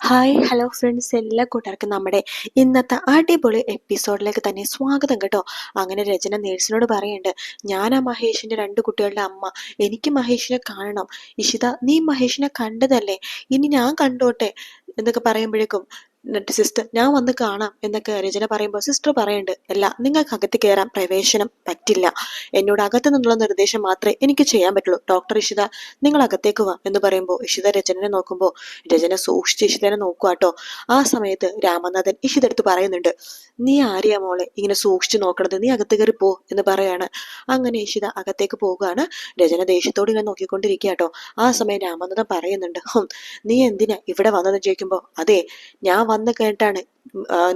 Hi hello friends, എല്ലാ കൂട്ടുകാർക്കും നമ്മുടെ ഇന്നത്തെ അടിപൊളി എപ്പിസോഡിലേക്ക് തന്നെ സ്വാഗതം കേട്ടോ. അങ്ങനെ രചന നേഴ്സിനോട് പറയുന്നുണ്ട്, ഞാനാ മഹേഷിന്റെ 2 കുട്ടികളുടെ അമ്മ, എനിക്ക് മഹേഷിനെ കാണണം. ഇഷിത, നീ മഹേഷിനെ കണ്ടതല്ലേ, ഇനി ഞാൻ കണ്ടോട്ടെ എന്നൊക്കെ പറയുമ്പോഴേക്കും സിസ്റ്റർ ഞാൻ വന്ന് കാണാം എന്നൊക്കെ രചന പറയുമ്പോൾ സിസ്റ്റർ പറയുന്നുണ്ട്, അല്ല, നിങ്ങൾക്ക് അകത്ത് കയറാൻ പ്രവേശനം പറ്റില്ല, എന്നോട് അകത്ത് നിന്നുള്ള നിർദ്ദേശം മാത്രമേ എനിക്ക് ചെയ്യാൻ പറ്റുള്ളൂ. ഡോക്ടർ ഇഷിത, നിങ്ങൾ അകത്തേക്ക് വാ എന്ന് പറയുമ്പോൾ ഇഷിത രചനനെ നോക്കുമ്പോൾ രചന സൂക്ഷിച്ച് ഇഷിതനെ നോക്കുവാട്ടോ. ആ സമയത്ത് രാമനാഥൻ ഇഷിതെടുത്ത് പറയുന്നുണ്ട്, നീ ആരെയാ മോളെ ഇങ്ങനെ സൂക്ഷിച്ചു നോക്കണത്, നീ അകത്ത് കയറി പോ എന്ന് പറയാണ്. അങ്ങനെ ഇഷിത അകത്തേക്ക് പോകുകയാണ്. രചന ദേഷ്യത്തോട് ഇങ്ങനെ നോക്കിക്കൊണ്ടിരിക്കുക കേട്ടോ. ആ സമയം രാമനാഥൻ പറയുന്നുണ്ട്, നീ എന്തിനാ ഇവിടെ വന്നതെന്ന് ചോദിക്കുമ്പോൾ, അതെ, ഞാൻ വന്നു കേട്ടാണ്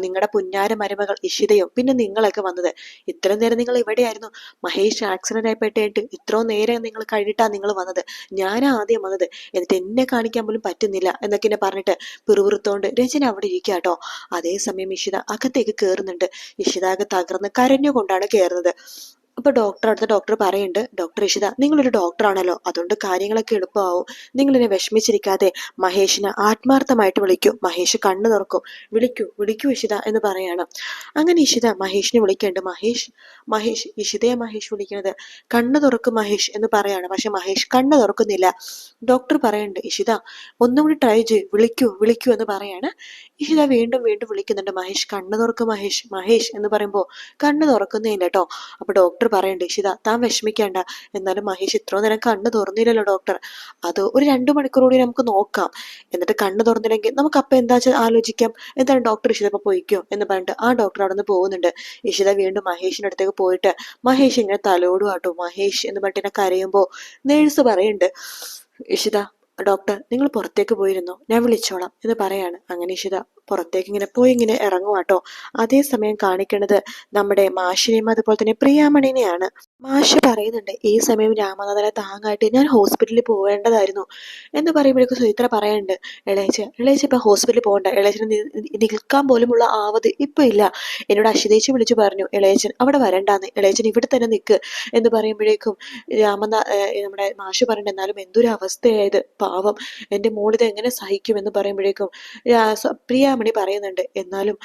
നിങ്ങളുടെ പുന്നാര മരുമകൾ ഇഷിതയോ പിന്നെ നിങ്ങളൊക്കെ വന്നത്. ഇത്രയും നേരം നിങ്ങൾ ഇവിടെയായിരുന്നു. മഹേഷ് ആക്സിഡന്റ് ആയിപ്പെട്ടിട്ട് ഇത്രയും നേരം നിങ്ങൾ കഴിഞ്ഞിട്ടാണ് നിങ്ങൾ വന്നത്. ഞാനാ ആദ്യം വന്നത്, എന്നിട്ട് എന്നെ കാണിക്കാൻ പോലും പറ്റുന്നില്ല എന്നൊക്കെ എന്നെ പറഞ്ഞിട്ട് പിറുപിറുത്തോണ്ട് രചന അവിടെ ഇരിക്കുക കേട്ടോ. അതേസമയം ഇഷിത അകത്തേക്ക് കയറുന്നുണ്ട്. ഇഷിത ആകെ തകർന്ന് കരഞ്ഞുകൊണ്ടാണ് കയറുന്നത്. അപ്പൊ അടുത്ത ഡോക്ടർ പറയുന്നുണ്ട്, ഡോക്ടർ ഇഷിത, നിങ്ങളൊരു ഡോക്ടറാണല്ലോ, അതുകൊണ്ട് കാര്യങ്ങളൊക്കെ എളുപ്പമാവും. നിങ്ങളിനെ വിഷമിച്ചിരിക്കാതെ മഹേഷിനെ ആത്മാർത്ഥമായിട്ട് വിളിക്കൂ, മഹേഷ് കണ്ണു തുറക്കും, വിളിക്കൂ വിളിക്കൂ ഇഷിത എന്ന് പറയാണ്. അങ്ങനെ ഇഷിത മഹേഷിനെ വിളിക്കുന്നുണ്ട്. മഹേഷ് ഇഷിതയെ മഹേഷ് വിളിക്കുന്നത്. കണ്ണു തുറക്കും മഹേഷ് എന്ന് പറയാണ്. പക്ഷെ മഹേഷ് കണ്ണു തുറക്കുന്നില്ല. ഡോക്ടർ പറയുന്നുണ്ട്, ഇഷിത ഒന്നും കൂടി ട്രൈ ചെയ്യൂ, വിളിക്കൂ വിളിക്കൂ എന്ന് പറയാണ്. ഇഷിത വീണ്ടും വീണ്ടും വിളിക്കുന്നുണ്ട്, മഹേഷ് കണ്ണു തുറക്കും മഹേഷ് മഹേഷ് എന്ന് പറയുമ്പോൾ കണ്ണു തുറക്കുന്നേയില്ല കേട്ടോ. അപ്പൊ ഡോക്ടർ പറയുന്നുണ്ട്, ഇഷിത താൻ വിഷമിക്കേണ്ട, എന്നാലും മഹേഷ് ഇത്രയും നേരം കണ്ണു തുറന്നില്ലല്ലോ ഡോക്ടർ, അത് ഒരു 2 മണിക്കൂർ കൂടി നമുക്ക് നോക്കാം, എന്നിട്ട് കണ്ണു തുറന്നില്ലെങ്കിൽ നമുക്ക് അപ്പൊ എന്താ ആലോചിക്കാം. എന്താണ് ഡോക്ടർ, ഇഷിത ഇപ്പൊ പോയിക്കോ എന്ന് പറഞ്ഞിട്ട് ആ ഡോക്ടർ അവിടെ നിന്ന് പോകുന്നുണ്ട്. ഇഷിത വീണ്ടും മഹേഷിന്റെ അടുത്തേക്ക് പോയിട്ട് മഹേഷ് ഇങ്ങനെ തലോടുവാട്ടോ. മഹേഷ് എന്ന് പറഞ്ഞിട്ട് കരയുമ്പോ നേഴ്സ് പറയുന്നുണ്ട്, ഇഷിത, ഡോക്ടർ നിങ്ങൾ പുറത്തേക്ക് പോയിരുന്നോ, ഞാൻ വിളിച്ചോളാം എന്ന് പറയാണ്. അങ്ങനെ ഇഷിത പുറത്തേക്ക് ഇങ്ങനെ പോയി ഇങ്ങനെ ഇറങ്ങുവാട്ടോ. അതേസമയം കാണിക്കണത് നമ്മുടെ മാഷിനെയും അതുപോലെ തന്നെ പ്രിയാമണിനെയാണ്. മാഷ് പറയുന്നുണ്ട്, ഈ സമയം രാമനാഥനെ താങ്ങായിട്ട് ഞാൻ ഹോസ്പിറ്റലിൽ പോവേണ്ടതായിരുന്നു എന്ന് പറയുമ്പോഴേക്കും സുചിത്ര പറയുന്നുണ്ട്, ഇളയച്ച ഇപ്പൊ ഹോസ്പിറ്റലിൽ പോകണ്ട, ഇളയച്ചന് നിൽക്കാൻ പോലുമുള്ള ആവത് ഇപ്പൊ ഇല്ല. എന്നോട് അശ്വതേച്ചി വിളിച്ചു പറഞ്ഞു ഇളയച്ചൻ അവിടെ വരണ്ടാന്ന്, ഇളയച്ചൻ ഇവിടെ തന്നെ നിൽക്ക് എന്ന് പറയുമ്പോഴേക്കും നമ്മുടെ മാഷ് പറഞ്ഞിട്ട്, എന്നാലും എന്തൊരു അവസ്ഥയായത്, പാവം എൻ്റെ മോളിത് എങ്ങനെ സഹിക്കും എന്ന് പറയുമ്പോഴേക്കും പ്രിയാമണി പറയുന്നുണ്ട്, എന്നാലും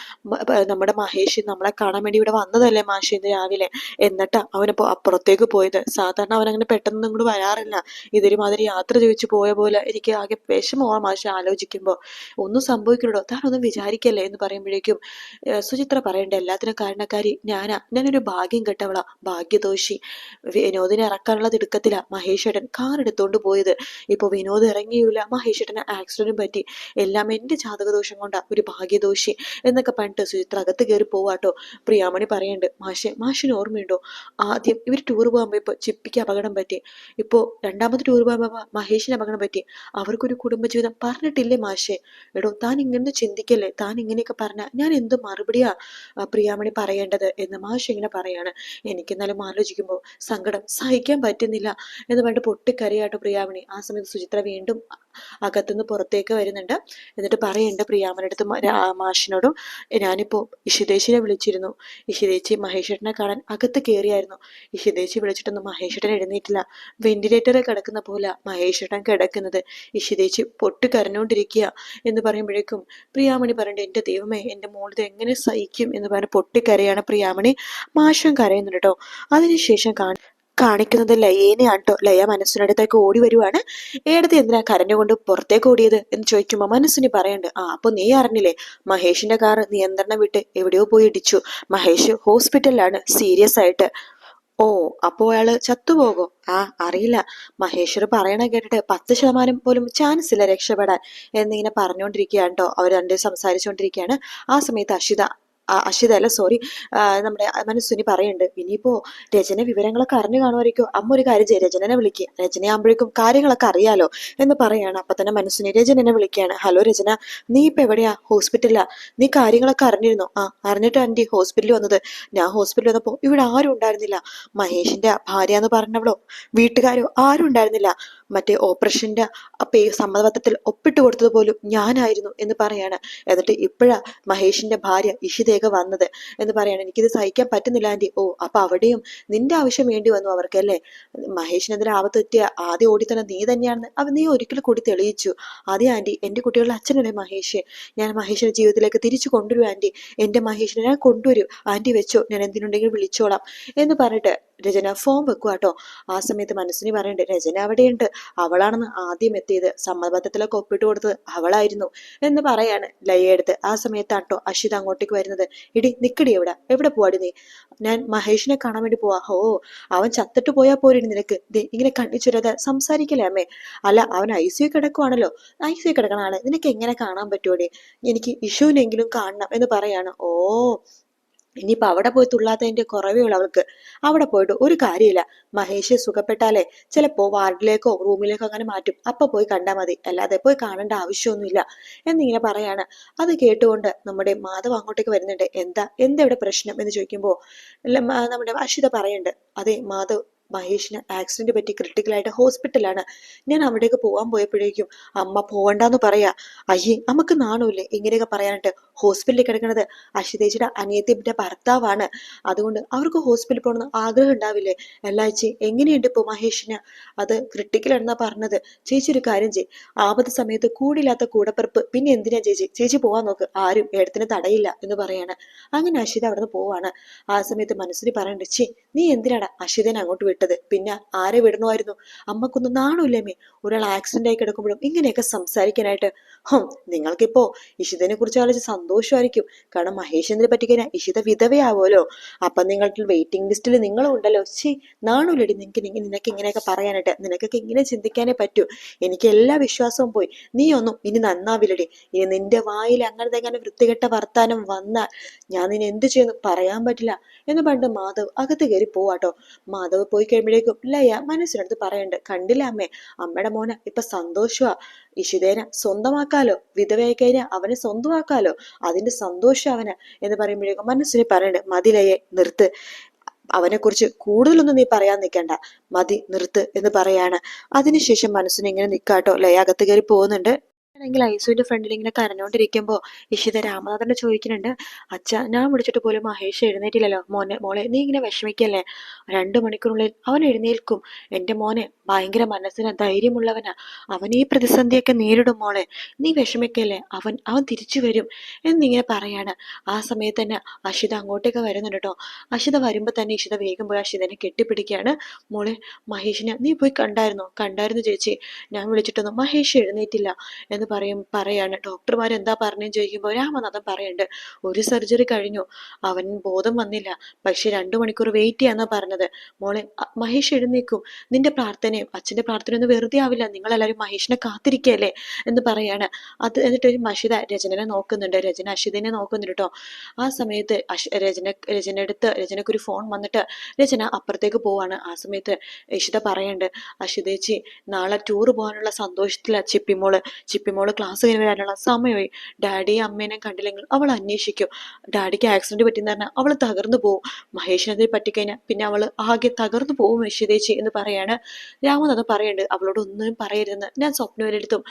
നമ്മുടെ മഹേഷ് നമ്മളെ കാണാൻ വേണ്ടി ഇവിടെ വന്നതല്ലേ മാഷ് ഇന്ന് രാവിലെ, എന്നിട്ടാ അവനിപ്പോ അപ്പുറത്തേക്ക് പോയത്. സാധാരണ അവൻ അങ്ങനെ പെട്ടെന്ന് ഇങ്ങോട്ട് വരാറില്ല, ഇതൊരുമാതിരി യാത്ര ചോദിച്ചു പോയ പോലെ. എനിക്ക് ആകെ വിഷമമാണ് മാഷ് ആലോചിക്കുമ്പോ. ഒന്നും സംഭവിക്കണോ, താനൊന്നും വിചാരിക്കല്ലേ എന്ന് പറയുമ്പോഴേക്കും സുചിത്ര പറയണ്ട, എല്ലാത്തിനും കാരണക്കാരി ഞാനൊരു ഭാഗ്യം കെട്ടവളാ, ഭാഗ്യദോഷി. വിനോദിനെ ഇറക്കാനുള്ള തിടുക്കത്തിലാ മഹേഷ് ഏട്ടൻ കാർ എടുത്തോണ്ട് പോയത്. ഇപ്പൊ വിനോദ് ഇറങ്ങിയില്ല, മഹേഷ് ഏട്ടന് ആക്സിഡന്റും പറ്റി, എല്ലാം എന്റെ ജാതകദോഷം കൊണ്ടാ, ഒരു ഭാഗ്യദോഷി എന്നൊക്കെ പറഞ്ഞിട്ട് സുചിത്ര അകത്ത് കയറി പോവാട്ടോ. പ്രിയാമണി പറയുന്നുണ്ട്, മാഷിന് ഓർമ്മയുണ്ടോ, ആദ്യം ഇവർ ടൂർ പോകാൻ പോയപ്പോ ചിപ്പിക്ക് അപകടം പറ്റി, ഇപ്പോ രണ്ടാമത് ടൂർ പോകുമ്പോ മഹേഷിന് അപകടം പറ്റി, അവർക്കൊരു കുടുംബജീവിതം പറഞ്ഞിട്ടില്ലേ മാഷെ. എടോ, താൻ ഇങ്ങനെ ചിന്തിക്കല്ലേ, താൻ ഇങ്ങനെയൊക്കെ പറഞ്ഞ ഞാൻ എന്ത് മറുപടിയാ പ്രിയാമണി പറയേണ്ടത് എന്ന് മാഷ് ഇങ്ങനെ പറയാണ്. എനിക്കെന്നാലും ആലോചിക്കുമ്പോൾ സങ്കടം സഹിക്കാൻ പറ്റുന്നില്ല എന്ന് പറഞ്ഞിട്ട് പൊട്ടിക്കരയാട്ടോ പ്രിയാമണി. ആ സമയത്ത് സുചിത്ര വീണ്ടും അകത്തുനിന്ന് പുറത്തേക്ക് വരുന്നുണ്ട്. എന്നിട്ട് പറയുന്നുണ്ട് പ്രിയാമനടുത്ത് മാഷിനോടും, ഞാനിപ്പോ ഇഷിതേച്ചിനെ വിളിച്ചിരുന്നു, ഇഷിതേച്ചി മഹേഷേട്ടനെ കാണാൻ അകത്ത് കയറിയായിരുന്നു, ഇഷിതേച്ചി വിളിച്ചിട്ടൊന്നും മഹേഷേട്ടൻ എഴുന്നേറ്റില്ല, വെന്റിലേറ്ററിൽ കിടക്കുന്ന പോലെ മഹേഷേട്ടൻ കിടക്കുന്നത്, ഇഷിതേച്ചി പൊട്ടിക്കരഞ്ഞോണ്ടിരിക്കുക എന്ന് പറയുമ്പോഴേക്കും പ്രിയാമണി പറയണ്ട, എന്റെ ദൈവമേ, എന്റെ മോളിത് എങ്ങനെ സഹിക്കും എന്ന് പറഞ്ഞ് പൊട്ടിക്കരയാണ് പ്രിയാമണി. മാഷും കരയുന്നുണ്ട് കേട്ടോ. അതിനുശേഷം കാണിക്കുന്നത് ലയേനെയാണ് കേട്ടോ. ലയ മനസ്സിനടുത്തേക്ക് ഓടി വരുവാണ്. ഏടത്തി എന്തിനാ കരഞ്ഞുകൊണ്ട് പുറത്തേക്ക് ഓടിയത് എന്ന് ചോദിക്കുമ്പോ മനസ്സിന് പറയണ്ട്, അപ്പൊ നീ അറിഞ്ഞില്ലേ, മഹേഷിന്റെ കാർ നിയന്ത്രണം വിട്ട് എവിടെയോ പോയി ഇടിച്ചു, മഹേഷ് ഹോസ്പിറ്റലിലാണ് സീരിയസ് ആയിട്ട്. ഓ, അപ്പോ അയാള് ചത്തുപോകോ? അറിയില്ല, മഹേശ്വർ പറയണ കേട്ടിട്ട് 10% പോലും ചാൻസ് ഇല്ല രക്ഷപ്പെടാൻ എന്നിങ്ങനെ പറഞ്ഞുകൊണ്ടിരിക്കുകയാണ് കേട്ടോ. അവർ രണ്ടും സംസാരിച്ചുകൊണ്ടിരിക്കുകയാണ്. ആ സമയത്ത് അഷിത അല്ല, സോറി, നമ്മുടെ മനസ്സുനി പറയുന്നുണ്ട്, ഇനിയിപ്പോ രചന വിവരങ്ങളൊക്കെ അറിഞ്ഞു കാണുമായിരിക്കും, അമ്മ ഒരു കാര്യം ചെയ്യും, രചനനെ വിളിക്കുക, രചനയാകുമ്പോഴേക്കും കാര്യങ്ങളൊക്കെ അറിയാലോ എന്ന് പറയാണ്. അപ്പൊ തന്നെ മനസ്സുനി രചനനെ വിളിക്കുകയാണ്. ഹലോ രചന, നീ ഇപ്പൊ എവിടെയാ, ഹോസ്പിറ്റലിലാ, നീ കാര്യങ്ങളൊക്കെ അറിഞ്ഞിരുന്നോ? അറിഞ്ഞിട്ട് ആന്റി ഹോസ്പിറ്റലിൽ വന്നത്. ഞാൻ ഹോസ്പിറ്റലിൽ വന്നപ്പോ ഇവിടെ ആരും ഉണ്ടായിരുന്നില്ല, മഹേഷിന്റെ ഭാര്യ എന്ന് പറഞ്ഞവളോ വീട്ടുകാരോ ആരും ഉണ്ടായിരുന്നില്ല, മറ്റേ ഓപ്പറേഷന്റെ സമ്മതപത്രത്തിൽ ഒപ്പിട്ട് കൊടുത്തത് പോലും ഞാനായിരുന്നു എന്ന് പറയാണ്. എന്നിട്ട് ഇപ്പോഴാ മഹേഷിന്റെ ഭാര്യ ഇഷിതയൊക്കെ വന്നത് എന്ന് പറയാണ്. എനിക്കിത് സഹിക്കാൻ പറ്റുന്നില്ല ആന്റി. ഓ അപ്പൊ അവിടെയും നിന്റെ ആവശ്യം വേണ്ടി വന്നു അവർക്കല്ലേ? മഹേഷിനെതിരെ ആപത്തെത്തിയ ആദ്യം ഓടിത്തന്നെ നീ തന്നെയാണെന്ന് നീ ഒരിക്കലും കൂടി തെളിയിച്ചു. അതെ ആന്റി, എന്റെ കുട്ടികളുടെ അച്ഛനല്ലേ മഹേഷ്. ഞാൻ മഹേഷിന്റെ ജീവിതത്തിലേക്ക് തിരിച്ചു കൊണ്ടുവരും ആന്റി. എന്റെ മഹേഷിനെ ഞാൻ കൊണ്ടുവരും. ആന്റി വെച്ചോ, ഞാൻ എന്തിനുണ്ടെങ്കിലും വിളിച്ചോളാം എന്ന് പറഞ്ഞിട്ട് രചന ഫോം വെക്കുവാട്ടോ. ആ സമയത്ത് മനസ്സിന് പറയണ്ട് രചന അവിടെയുണ്ട്, അവളാണെന്ന് ആദ്യം എത്തിയത്, സമ്മതപത്രത്തിലൊക്കെ ഒപ്പിട്ട് കൊടുത്തത് അവളായിരുന്നു എന്ന് പറയാണ് ലയെടുത്ത്. ആ സമയത്താട്ടോ അഷിത അങ്ങോട്ടേക്ക് വരുന്നത്. ഇടി നിക്കടി, എവിടെ എവിടെ പോവാടി നീ? ഞാൻ മഹേഷിനെ കാണാൻ വേണ്ടി പോവാ. ഓ അവൻ ചത്തിട്ട് പോയാ പോരി നിനക്ക്, ഇങ്ങനെ കണ്ണിച്ചുരാതെ സംസാരിക്കലേ അമ്മേ. അല്ല അവൻ ICU കിടക്കുവാണല്ലോ. ICU കിടക്കണ ആളെ നിനക്ക് എങ്ങനെ കാണാൻ പറ്റുമോടി? എനിക്ക് ഇഷുവിനെങ്കിലും കാണണം എന്ന് പറയാണ്. ഓ ഇനിയിപ്പൊ അവിടെ പോയി തുള്ളാത്തതിന്റെ കുറവേ ഉള്ളൂ അവൾക്ക്. അവിടെ പോയിട്ട് ഒരു കാര്യമില്ല. മഹേഷ് സുഖപ്പെട്ടാലേ ചിലപ്പോ വാർഡിലേക്കോ റൂമിലേക്കോ അങ്ങനെ മാറ്റും. അപ്പൊ പോയി കണ്ടാൽ മതി, അല്ലാതെ പോയി കാണേണ്ട ആവശ്യമൊന്നുമില്ല എന്നിങ്ങനെ പറയാണ്. അത് കേട്ടുകൊണ്ട് നമ്മുടെ മാധവ് അങ്ങോട്ടേക്ക് വരുന്നുണ്ട്. എന്താ ഇവിടെ പ്രശ്നം എന്ന് ചോദിക്കുമ്പോ നമ്മുടെ അഷിത പറയുന്നുണ്ട്. അതെ മാധവ്, മഹേഷിന് ആക്സിഡന്റ് പറ്റി ക്രിട്ടിക്കലായിട്ട് ഹോസ്പിറ്റലാണ്. ഞാൻ അവിടേക്ക് പോകാൻ പോയപ്പോഴേക്കും അമ്മ പോവണ്ടെന്ന് പറയാ. അയ്യേ നമുക്ക് നാണമില്ലേ ഇങ്ങനെയൊക്കെ പറയാനായിട്ട്? ഹോസ്പിറ്റലിൽ കിടക്കുന്നത് അഷിതേച്ചിയുടെ അനിയത്തിന്റെ ഭർത്താവാണ്. അതുകൊണ്ട് അവർക്ക് ഹോസ്പിറ്റലിൽ പോകണമെന്ന് ആഗ്രഹം ഉണ്ടാവില്ലേ? എല്ലാച്ചി എങ്ങനെയുണ്ട് ഇപ്പൊ മഹേഷിന്? അത് ക്രിട്ടിക്കൽ എന്നാ പറഞ്ഞത്. ചേച്ചി ഒരു കാര്യം ചെയ്, ആപത്ത് സമയത്ത് കൂടില്ലാത്ത കൂടപ്പിറപ്പ് പിന്നെ എന്തിനാ ചേച്ചി പോവാൻ നോക്ക്, ആരും ഏടത്തിന് തടയില്ല എന്ന് പറയാണ്. അങ്ങനെ അഷിത അവിടെ നിന്ന് പോവാണ്. ആ സമയത്ത് മനസ്സിന് പറയണ്ട്, ചേ നീ എന്തിനാടാ അഷിതനെ അങ്ങോട്ട് വിട്ടത്? പിന്നെ ആരെ വിടണമായിരുന്നു? അമ്മക്കൊന്നും നാണമില്ലേമേ ഒരാൾ ആക്സിഡന്റ് ആയി കിടക്കുമ്പോഴും ഇങ്ങനെയൊക്കെ സംസാരിക്കാനായിട്ട്? നിങ്ങൾക്കിപ്പോ ഇഷിതനെ കുറിച്ച് ആലോചിച്ച് സന്തോഷമായിരിക്കും. കാരണം മഹേഷിനെ പറ്റിക്കഴിഞ്ഞാൽ ഇഷിത വിധവയാവുമല്ലോ. അപ്പൊ നിങ്ങളുടെ വെയിറ്റിംഗ് ലിസ്റ്റിൽ നിങ്ങളും ഉണ്ടല്ലോ. നാണുല്ലടി നിനക്ക് ഇങ്ങനെയൊക്കെ പറയാനായിട്ട്? നിനക്കൊക്കെ ഇങ്ങനെ ചിന്തിക്കാനേ പറ്റൂ. എനിക്ക് എല്ലാ വിശ്വാസവും പോയി. നീ ഒന്നും ഇനി നന്നാവില്ലടി. ഇനി നിന്റെ വായിൽ അങ്ങനത്തെ എങ്ങനെ വൃത്തികെട്ട വർത്താനം വന്നാൽ ഞാൻ നിന്നെ എന്ത് ചെയ്യുന്നു പറയാൻ പറ്റില്ല എന്ന് പണ്ട് മാധവ് അകത്ത് കയറി പോവാട്ടോ. മാധവ് പോയി കഴിയുമ്പോഴേക്കും ലയ മനസ്സിനടുത്ത് പറയണ്ട്, കണ്ടില്ല അമ്മേ, അമ്മയുടെ മോനെ ഇപ്പൊ സന്തോഷമാ. ഇഷിതേനെ സ്വന്തമാക്കാലോ, വിധവയായി കഴിഞ്ഞാൽ അവനെ സ്വന്തമാക്കാലോ, അതിന്റെ സന്തോഷം അവന് എന്ന് പറയുമ്പോഴേക്കും മനസ്സിനെ പറയണ്ട്, മതിലയെ നിർത്ത്, അവനെ കുറിച്ച് കൂടുതലൊന്നും നീ പറയാൻ നിൽക്കണ്ട, മതി നിർത്ത് എന്ന് പറയാണ്. അതിനുശേഷം മനസ്സിന് ഇങ്ങനെ നിക്കാട്ടോ. ലയ അകത്ത് കയറി പോകുന്നുണ്ട്. ആണെങ്കിൽ ഐസുവിന്റെ ഫ്രണ്ടിൽ ഇങ്ങനെ കരഞ്ഞോണ്ടിരിക്കുമ്പോ ഇഷിത രാമനാഥനെ ചോദിക്കുന്നുണ്ട്, അച്ഛ ഞാൻ വിളിച്ചിട്ട് പോലും മഹേഷ് എഴുന്നേറ്റില്ലല്ലോ. മോളെ നീ ഇങ്ങനെ വിഷമിക്കല്ലേ, 2 മണിക്കൂറിനുള്ളിൽ അവൻ എഴുന്നേൽക്കും. എന്റെ മോനെ ഭയങ്കര മനസ്സിന് ധൈര്യമുള്ളവനാ, അവൻ ഈ പ്രതിസന്ധിയൊക്കെ നേരിടും മോളെ, നീ വിഷമിക്കല്ലേ, അവൻ തിരിച്ചു വരും എന്നിങ്ങനെ പറയാണ്. ആ സമയത്ത് തന്നെ അഷിത അങ്ങോട്ടേക്ക് വരുന്നുണ്ട് കേട്ടോ. അഷിത വരുമ്പോ തന്നെ ഇഷിത വേഗം പോയി അഷിതനെ കെട്ടിപ്പിടിക്കുകയാണ്. മോളെ മഹേഷിനെ നീ പോയി കണ്ടായിരുന്നു ചേച്ചി, ഞാൻ വിളിച്ചിട്ടൊന്നും മഹേഷ് എഴുന്നേറ്റില്ല എന്ന് പറയാണ്. ഡോക്ടർമാർ എന്താ പറഞ്ഞെന്ന് ചോദിക്കുമ്പോൾ രാമനാഥൻ പറയുന്നുണ്ട്, ഒരു സർജറി കഴിഞ്ഞു, അവൻ ബോധം വന്നില്ല, പക്ഷെ 2 മണിക്കൂർ വെയിറ്റ് ചെയ്യാന്നാ പറഞ്ഞത്. മോളെ മഹേഷ് എഴുന്നേക്കും, നിന്റെ പ്രാർത്ഥനയും അച്ഛന്റെ പ്രാർത്ഥനയും ഒന്നും വെറുതെ ആവില്ല, നിങ്ങളെല്ലാവരും മഹേഷിനെ കാത്തിരിക്കല്ലേ എന്ന് പറയാണ്. അത് എന്നിട്ട് അഷിത രചനനെ നോക്കുന്നുണ്ട്, രചന അഷിതനെ നോക്കുന്നുണ്ട് കേട്ടോ. ആ സമയത്ത് രചനക്ക് ഒരു ഫോൺ വന്നിട്ട് രചന അപ്പുറത്തേക്ക് പോവാണ്. ആ സമയത്ത് ഇഷിത പറയുന്നുണ്ട്, അഷിതേച്ചി നാളെ ടൂർ പോകാനുള്ള സന്തോഷത്തിലാ ചിപ്പിമോള് ക്ലാസ് കഴിഞ്ഞ് വരാനുള്ള സമയമായി. ഡാഡിയെ അമ്മേനെ കണ്ടില്ലെങ്കിൽ അവൾ അന്വേഷിക്കും. ഡാഡിക്ക് ആക്സിഡന്റ് പറ്റിയെന്ന് പറഞ്ഞാൽ അവൾ തകർന്നു പോവും. മഹേഷിനെതിരെ പറ്റിക്കഴിഞ്ഞാൽ പിന്നെ അവൾ ആകെ തകർന്നു പോവും യശിതേച്ചി എന്ന് പറയാണ്. രാമനാഥൻ പറയുന്നുണ്ട്, അവളോട് ഒന്നും പറയരുതെന്ന് ഞാൻ സ്വപ്നവരെടുത്തും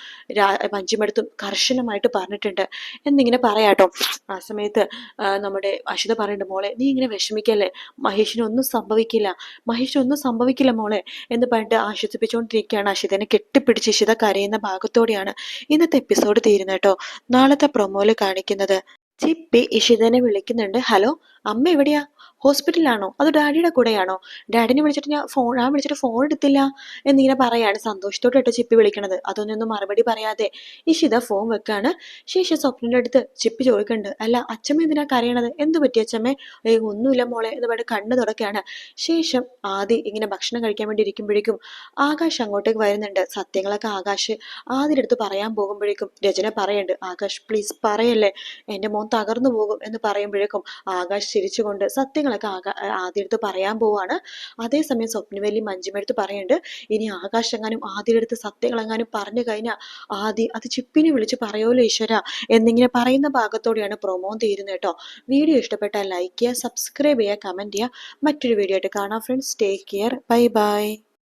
മഞ്ജുമെടുത്തും കർശനമായിട്ട് പറഞ്ഞിട്ടുണ്ട് എന്നിങ്ങനെ പറയാട്ടോ. ആ സമയത്ത് നമ്മുടെ അഷിത പറയുന്നുണ്ട്, മോളെ നീ ഇങ്ങനെ വിഷമിക്കല്ലേ, മഹേഷിനൊന്നും സംഭവിക്കില്ല മോളെ എന്ന് പറഞ്ഞിട്ട് ആശ്വസിപ്പിച്ചുകൊണ്ടിരിക്കുകയാണ്. അഷിതനെ കെട്ടിപ്പിടിച്ച് ഇഷിത കരയുന്ന ഭാഗത്തോടെയാണ് ഇന്നത്തെ എപ്പിസോഡ് തീരുന്നത് കേട്ടോ. നാളത്തെ പ്രൊമോയില് കാണിക്കുന്നത് ചിപ്പി ഇഷിതനെ വിളിക്കുന്നുണ്ട്. ഹലോ അമ്മ എവിടെയാ? ഹോസ്പിറ്റലിലാണോ അതോ ഡാഡിയുടെ കൂടെയാണോ? ഡാഡിനെ വിളിച്ചിട്ട് ഞാൻ വിളിച്ചിട്ട് ഫോൺ എടുത്തില്ല എന്നിങ്ങനെ പറയാണ്. സന്തോഷത്തോടെ ചിപ്പി വിളിക്കണത്. അതൊന്നും മറുപടി പറയാതെ ഇഷിത ഫോൺ വെക്കാണ്. ശേഷം സ്വപ്നന്റെ അടുത്ത് ചിപ്പി ചോദിക്കുന്നുണ്ട്, അല്ല അച്ഛമ്മ എന്തിനാ കരയണത്? എന്ത് പറ്റി അച്ഛമ്മേ? ഒന്നുമില്ല മോളെ എന്ന് പറഞ്ഞ് കണ്ണ് തുടക്കുകയാണ്. ശേഷം ആദ്യം ഇങ്ങനെ ഭക്ഷണം കഴിക്കാൻ വേണ്ടി ഇരിക്കുമ്പോഴേക്കും ആകാശ് അങ്ങോട്ടേക്ക് വരുന്നുണ്ട്. സത്യങ്ങളൊക്കെ ആകാശ് ആദ്യം അടുത്ത് പറയാൻ പോകുമ്പോഴേക്കും രചന പറയുന്നുണ്ട്, ആകാശ് പ്ലീസ് പറയല്ലേ, എന്റെ മോൻ തകർന്നു പോകും എന്ന് പറയുമ്പോഴേക്കും ആകാശ് ചിരിച്ചുകൊണ്ട് സത്യങ്ങളൊക്കെ ആദ്യം അടുത്ത് പറയാൻ പോവാണ്. അതേസമയം സ്വപ്നവേലി മഞ്ജുമെടുത്ത് പറയുന്നുണ്ട്, ഇനി ആകാശ് എങ്ങാനും ആദ്യം അടുത്ത് സത്യങ്ങളെങ്ങാനും പറഞ്ഞു കഴിഞ്ഞാൽ ആദ്യം അത് ചിപ്പിനെ വിളിച്ച് പറയുമല്ലോ ഈശ്വര എന്നിങ്ങനെ പറയുന്ന ഭാഗത്തോടെയാണ് പ്രൊമോ തീരുന്നത് കേട്ടോ. വീഡിയോ ഇഷ്ടപ്പെട്ടാൽ ലൈക്ക് ചെയ്യുക, സബ്സ്ക്രൈബ് ചെയ്യുക, കമന്റ് ചെയ്യുക. മറ്റൊരു വീഡിയോ ആയിട്ട് കാണാം friends. Take care, bye bye.